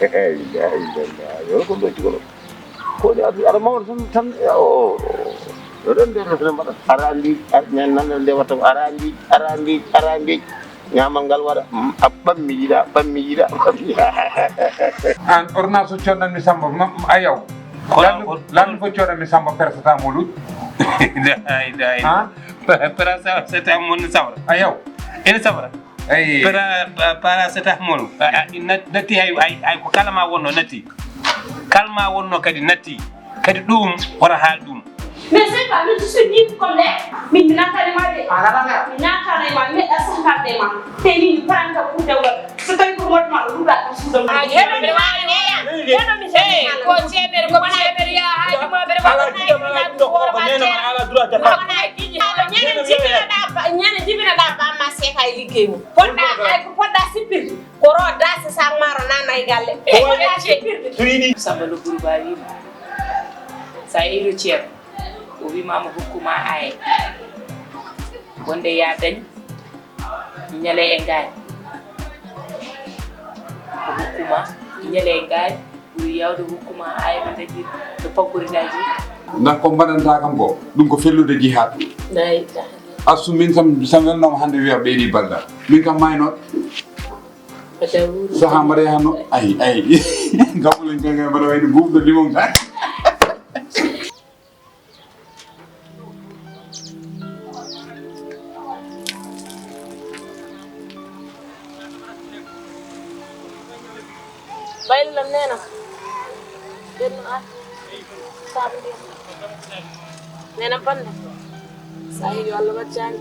Yo ko do ci ko ada mawr tan o ren de arandi nan de watam arandi nyamal ngal wada bammi yida an ordonnance coddan mi samba ayaw lan fo coda mi samba paracetamol paracetamol ni sabra ayaw ene sabra ay paracetamol nati ay ko kalama wonno nati kalma wonno kadi nati kadi dum wara hal dum. Mais c'est pas le souci comme les mais n'attendez pas les n'attendez pas mais ça pas des mains c'est ni prendre pour de c'est un peu moins mal ou là sous de ah yéno mi ko cemer ko cemer ya haji mo bere ba ñene jibina da ba ma se kay liggéey mu podda ay ko podda sipir ko roda sa sang maro nanay galle ko ya sipir sambalo burbari sa iro cier o wi mama hokkuma ay wonde ya dañ ñale e ngaay hokkuma ñale e ngaay ɓuri yawde hokkuma ay ɓe dañi no paggoridaji ndax ko mbaɗanta kam ko ɗum ko fellude jihaad asu min sam welnoma hande wiya ɓeydi balda min kam maynoɗ saha mbaɗa yahno ay gaɓulen kanga mbaɗa wayno gufɗo limon tan baylam nena den sabu nena pande sahi walla wajjani